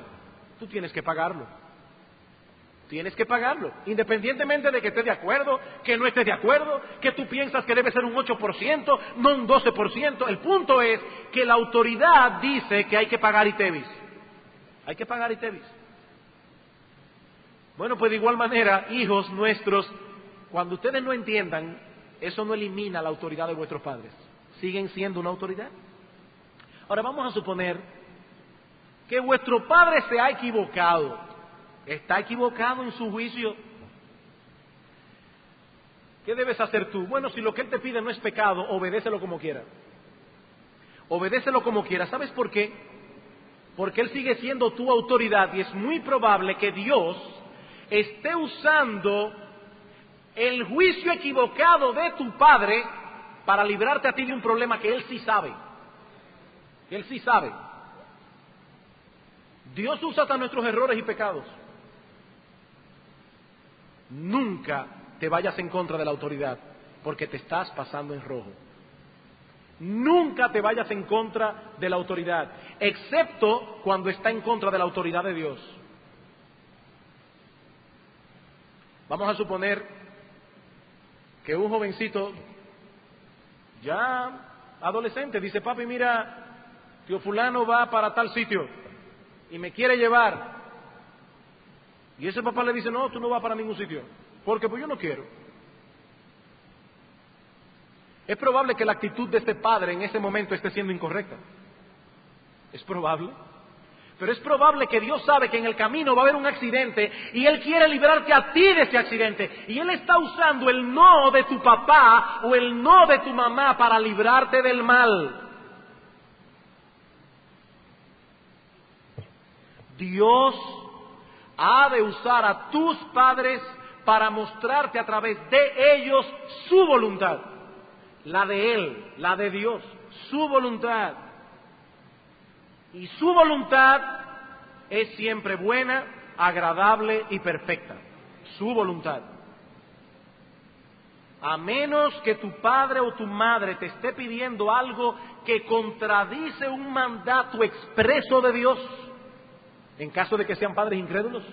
Tú tienes que pagarlo. Independientemente de que estés de acuerdo, que no estés de acuerdo, que tú piensas que debe ser un 8%, no un 12%. El punto es que la autoridad dice que hay que pagar ITEVIS. Hay que pagar ITEVIS. Bueno, pues de igual manera, hijos nuestros, cuando ustedes no entiendan, eso no elimina la autoridad de vuestros padres. Siguen siendo una autoridad. Ahora vamos a suponer que vuestro padre se ha equivocado. Está equivocado en su juicio. ¿Qué debes hacer tú? Bueno, si lo que él te pide no es pecado, obedécelo como quiera. ¿Sabes por qué? Porque él sigue siendo tu autoridad y es muy probable que Dios esté usando el juicio equivocado de tu padre para librarte a ti de un problema que él sí sabe. Dios usa hasta nuestros errores y pecados. Nunca te vayas en contra de la autoridad, porque te estás pasando en rojo. Nunca te vayas en contra de la autoridad, excepto cuando está en contra de la autoridad de Dios. Vamos a suponer que un jovencito, ya adolescente, dice: papi, mira, tío fulano va para tal sitio y me quiere llevar. Y ese papá le dice: no, tú no vas para ningún sitio. Porque pues yo no quiero. Es probable que la actitud de este padre en ese momento esté siendo incorrecta. Es probable. Pero es probable que Dios sabe que en el camino va a haber un accidente y Él quiere librarte a ti de ese accidente. Y Él está usando el no de tu papá o el no de tu mamá para librarte del mal. Dios ha de usar a tus padres para mostrarte a través de ellos su voluntad. La de Él, la de Dios, su voluntad. Y su voluntad es siempre buena, agradable y perfecta. Su voluntad. A menos que tu padre o tu madre te esté pidiendo algo que contradice un mandato expreso de Dios, en caso de que sean padres incrédulos,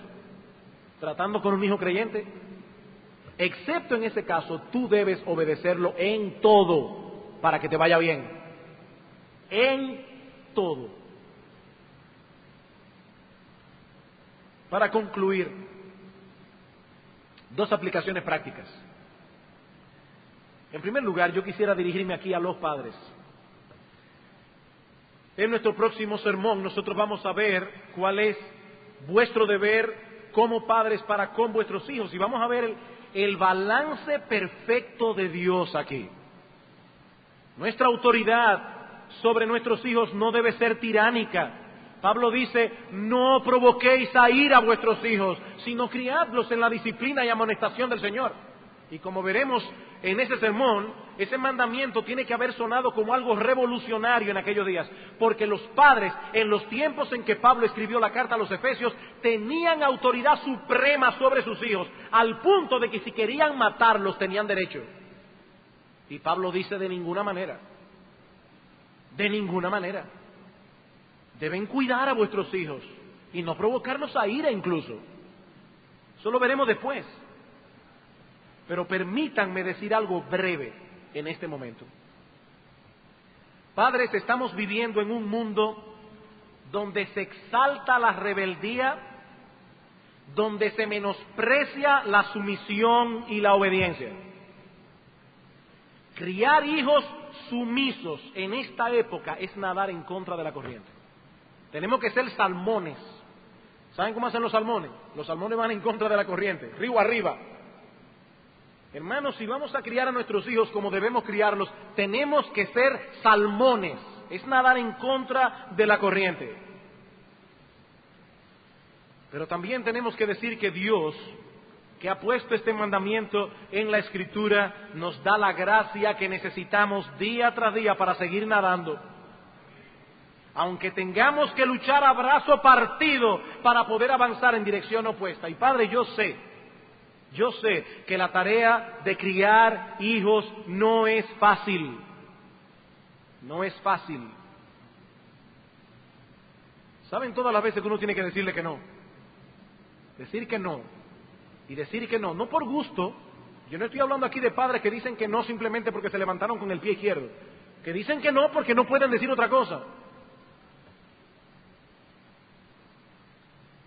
tratando con un hijo creyente, excepto en ese caso, tú debes obedecerlo en todo para que te vaya bien. En todo. Para concluir, dos aplicaciones prácticas. En primer lugar, yo quisiera dirigirme aquí a los padres. En nuestro próximo sermón nosotros vamos a ver cuál es vuestro deber como padres para con vuestros hijos. Y vamos a ver el balance perfecto de Dios aquí. Nuestra autoridad sobre nuestros hijos no debe ser tiránica. Pablo dice: no provoquéis a ira a vuestros hijos, sino criadlos en la disciplina y amonestación del Señor. Y como veremos en ese sermón, ese mandamiento tiene que haber sonado como algo revolucionario en aquellos días, porque los padres, en los tiempos en que Pablo escribió la carta a los Efesios, tenían autoridad suprema sobre sus hijos, al punto de que si querían matarlos tenían derecho. Y Pablo dice: de ninguna manera, de ninguna manera. Deben cuidar a vuestros hijos y no provocarlos a ira incluso. Eso lo veremos después. Pero permítanme decir algo breve en este momento. Padres, estamos viviendo en un mundo donde se exalta la rebeldía, donde se menosprecia la sumisión y la obediencia. Criar hijos sumisos en esta época es nadar en contra de la corriente. Tenemos que ser salmones. ¿Saben cómo hacen los salmones? Los salmones van en contra de la corriente, río arriba. Hermanos, si vamos a criar a nuestros hijos como debemos criarlos, tenemos que ser salmones. Es nadar en contra de la corriente. Pero también tenemos que decir que Dios, que ha puesto este mandamiento en la Escritura, nos da la gracia que necesitamos día tras día para seguir nadando. Aunque tengamos que luchar a brazo partido para poder avanzar en dirección opuesta. Y Padre, yo sé que la tarea de criar hijos no es fácil. No es fácil. ¿Saben todas las veces que uno tiene que decirle que no? Decir que no. Y decir que no. No por gusto. Yo no estoy hablando aquí de padres que dicen que no simplemente porque se levantaron con el pie izquierdo. Que dicen que no porque no pueden decir otra cosa.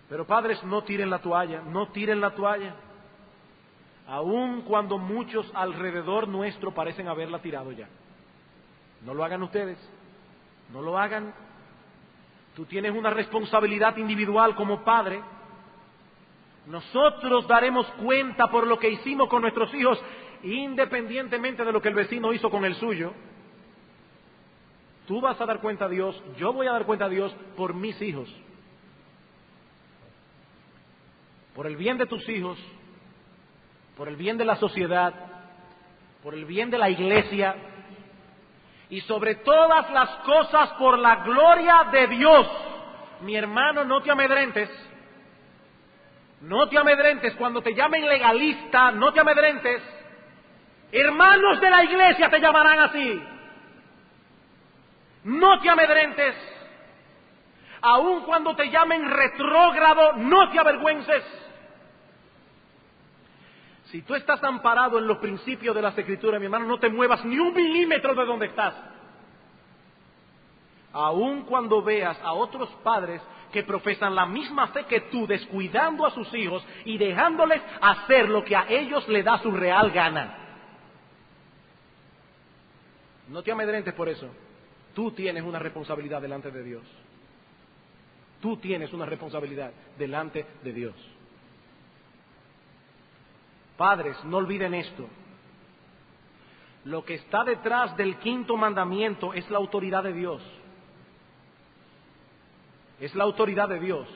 Pero padres, no tiren la toalla, no tiren la toalla. Aun cuando muchos alrededor nuestro parecen haberla tirado ya. No lo hagan ustedes, no lo hagan. Tú tienes una responsabilidad individual como padre. Nosotros daremos cuenta por lo que hicimos con nuestros hijos, independientemente de lo que el vecino hizo con el suyo. Tú vas a dar cuenta a Dios, yo voy a dar cuenta a Dios por mis hijos. Por el bien de tus hijos, por el bien de la sociedad, por el bien de la iglesia y sobre todas las cosas por la gloria de Dios. Mi hermano, no te amedrentes. No te amedrentes cuando te llamen legalista, no te amedrentes. Hermanos de la iglesia te llamarán así. no te amedrentes. Aun cuando te llamen retrógrado, no te avergüences. Si tú estás amparado en los principios de las Escrituras, mi hermano, no te muevas ni un milímetro de donde estás. Aun cuando veas a otros padres que profesan la misma fe que tú, descuidando a sus hijos y dejándoles hacer lo que a ellos les da su real gana. No te amedrentes por eso. Tú tienes una responsabilidad delante de Dios. Tú tienes una responsabilidad delante de Dios. Padres, no olviden esto. Lo que está detrás del quinto mandamiento es la autoridad de Dios. Es la autoridad de Dios.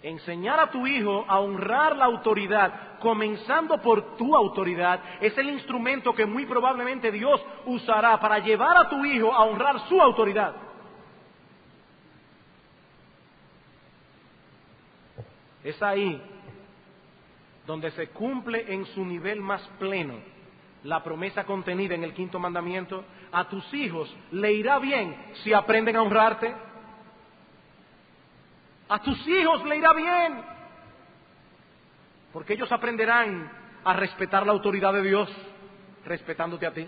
Enseñar a tu hijo a honrar la autoridad, comenzando por tu autoridad, es el instrumento que muy probablemente Dios usará para llevar a tu hijo a honrar su autoridad. Es ahí donde se cumple en su nivel más pleno la promesa contenida en el quinto mandamiento. A tus hijos le irá bien si aprenden a honrarte. A tus hijos le irá bien, porque ellos aprenderán a respetar la autoridad de Dios, respetándote a ti.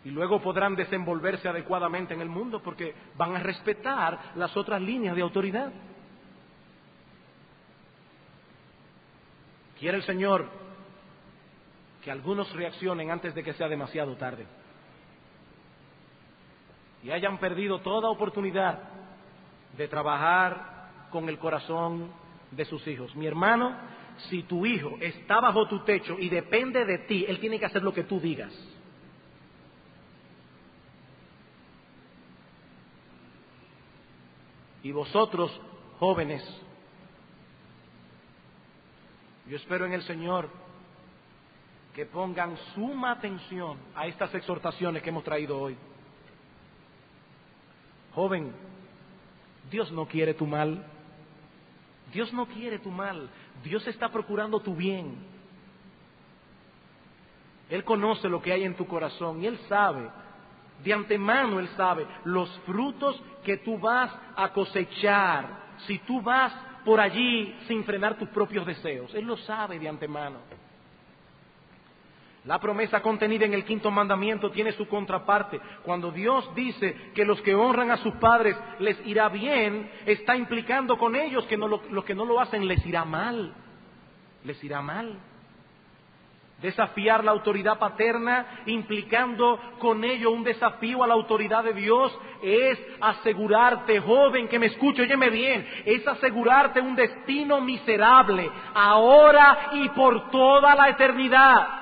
Y luego podrán desenvolverse adecuadamente en el mundo, porque van a respetar las otras líneas de autoridad. Quiere el Señor que algunos reaccionen antes de que sea demasiado tarde y hayan perdido toda oportunidad de trabajar con el corazón de sus hijos. Mi hermano, si tu hijo está bajo tu techo y depende de ti, él tiene que hacer lo que tú digas. Y vosotros, jóvenes, yo espero en el Señor que pongan suma atención a estas exhortaciones que hemos traído hoy. Joven, Dios no quiere tu mal. Dios no quiere tu mal. Dios está procurando tu bien. Él conoce lo que hay en tu corazón y Él sabe, de antemano Él sabe los frutos que tú vas a cosechar si tú vas por allí sin frenar tus propios deseos. Él lo sabe de antemano. La promesa contenida en el quinto mandamiento tiene su contraparte. Cuando Dios dice que los que honran a sus padres les irá bien, está implicando con ellos que los que no lo hacen les irá mal. Les irá mal. Desafiar la autoridad paterna, implicando con ello un desafío a la autoridad de Dios, es asegurarte, joven que me escuche, óyeme bien, es asegurarte un destino miserable, ahora y por toda la eternidad.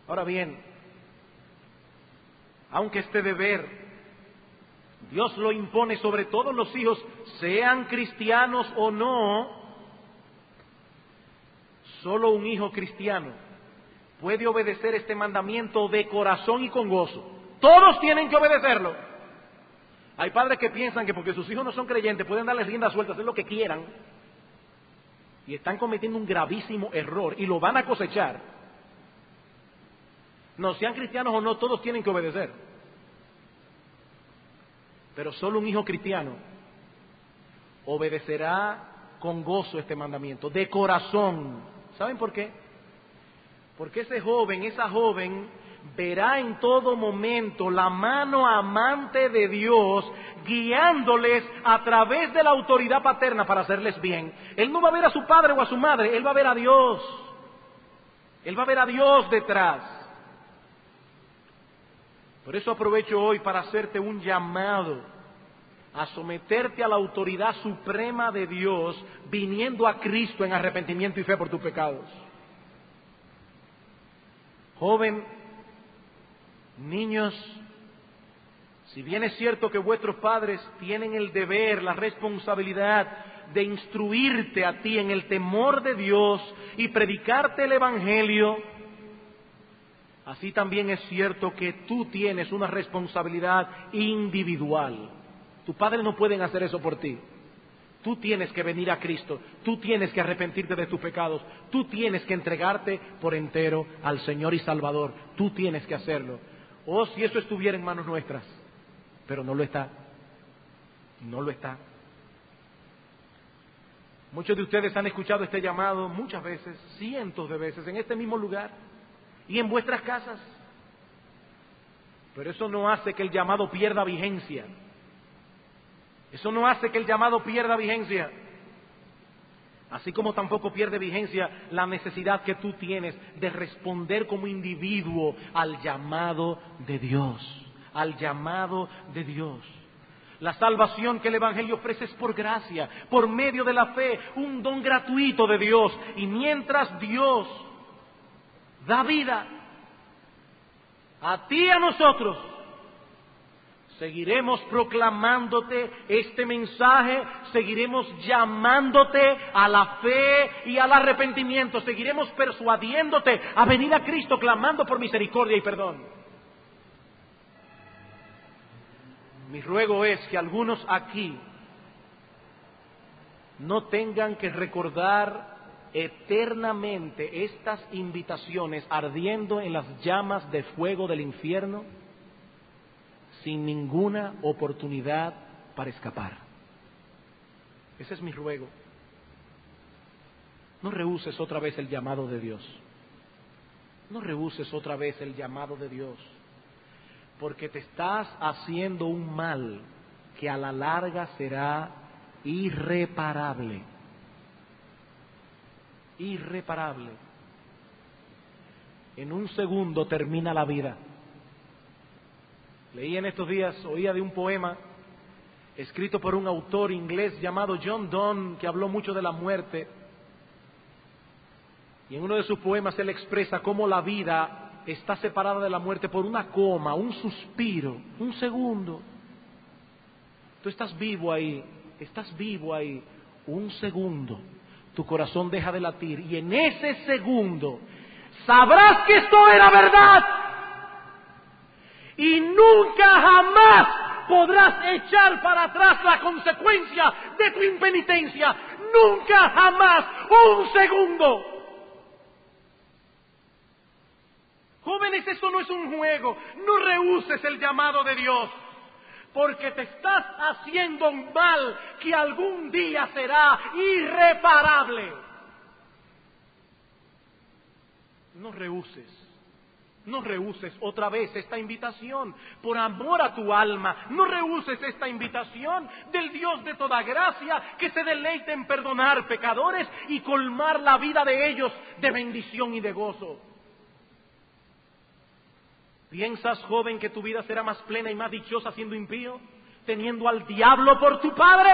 Ahora bien, aunque este deber Dios lo impone sobre todos los hijos, sean cristianos o no, solo un hijo cristiano puede obedecer este mandamiento de corazón y con gozo. Todos tienen que obedecerlo. Hay padres que piensan que porque sus hijos no son creyentes pueden darles rienda suelta, hacer lo que quieran, y están cometiendo un gravísimo error y lo van a cosechar. No, sean cristianos o no, todos tienen que obedecer. Pero solo un hijo cristiano obedecerá con gozo este mandamiento, de corazón. ¿Saben por qué? Porque ese joven, esa joven, verá en todo momento la mano amante de Dios guiándoles a través de la autoridad paterna para hacerles bien. Él no va a ver a su padre o a su madre, él va a ver a Dios. Él va a ver a Dios detrás. Por eso aprovecho hoy para hacerte un llamado a someterte a la autoridad suprema de Dios, viniendo a Cristo en arrepentimiento y fe por tus pecados. Joven, niños, si bien es cierto que vuestros padres tienen el deber, la responsabilidad de instruirte a ti en el temor de Dios y predicarte el Evangelio, así también es cierto que tú tienes una responsabilidad individual. Tus padres no pueden hacer eso por ti. Tú tienes que venir a Cristo, tú tienes que arrepentirte de tus pecados, tú tienes que entregarte por entero al Señor y Salvador, tú tienes que hacerlo. Oh, si eso estuviera en manos nuestras, pero no lo está, no lo está. Muchos de ustedes han escuchado este llamado muchas veces, cientos de veces, en este mismo lugar y en vuestras casas. Pero eso no hace que el llamado pierda vigencia. Eso no hace que el llamado pierda vigencia. Así como tampoco pierde vigencia la necesidad que tú tienes de responder como individuo al llamado de Dios. Al llamado de Dios. La salvación que el Evangelio ofrece es por gracia, por medio de la fe, un don gratuito de Dios. Y mientras Dios da vida a ti y a nosotros, seguiremos proclamándote este mensaje, seguiremos llamándote a la fe y al arrepentimiento, seguiremos persuadiéndote a venir a Cristo clamando por misericordia y perdón. Mi ruego es que algunos aquí no tengan que recordar eternamente estas invitaciones ardiendo en las llamas de fuego del infierno sin ninguna oportunidad para escapar. Ese es mi ruego. No rehuses otra vez el llamado de Dios. No rehuses otra vez el llamado de Dios, porque te estás haciendo un mal que a la larga será irreparable. Irreparable. En un segundo termina la vida. Leí en estos días, oía de un poema escrito por un autor inglés llamado John Donne, que habló mucho de la muerte. Y en uno de sus poemas él expresa cómo la vida está separada de la muerte por una coma, un suspiro, un segundo. Tú estás vivo ahí, un segundo. Tu corazón deja de latir y en ese segundo sabrás que esto era verdad. Y nunca jamás podrás echar para atrás la consecuencia de tu impenitencia. Nunca jamás, un segundo. Jóvenes, esto no es un juego. No rehuses el llamado de Dios, porque te estás haciendo un mal que algún día será irreparable. No rehuses otra vez esta invitación, por amor a tu alma. No rehuses esta invitación del Dios de toda gracia, que se deleita en perdonar pecadores y colmar la vida de ellos de bendición y de gozo. ¿Piensas, joven, que tu vida será más plena y más dichosa siendo impío, teniendo al diablo por tu padre?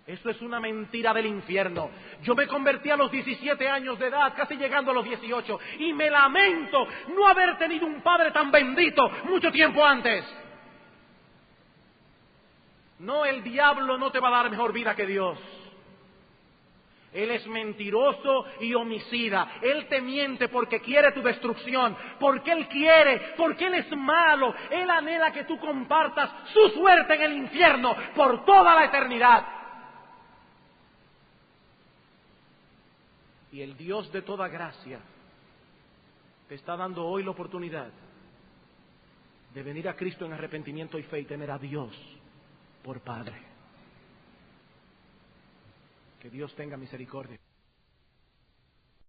Eso es una mentira del infierno. Yo me convertí a los 17 años de edad, casi llegando a los 18, y me lamento no haber tenido un padre tan bendito mucho tiempo antes. No, el diablo no te va a dar mejor vida que Dios. Él es mentiroso y homicida. Él te miente porque quiere tu destrucción, porque Él es malo. Él anhela que tú compartas su suerte en el infierno por toda la eternidad. Y el Dios de toda gracia te está dando hoy la oportunidad de venir a Cristo en arrepentimiento y fe y tener a Dios por Padre. Que Dios tenga misericordia.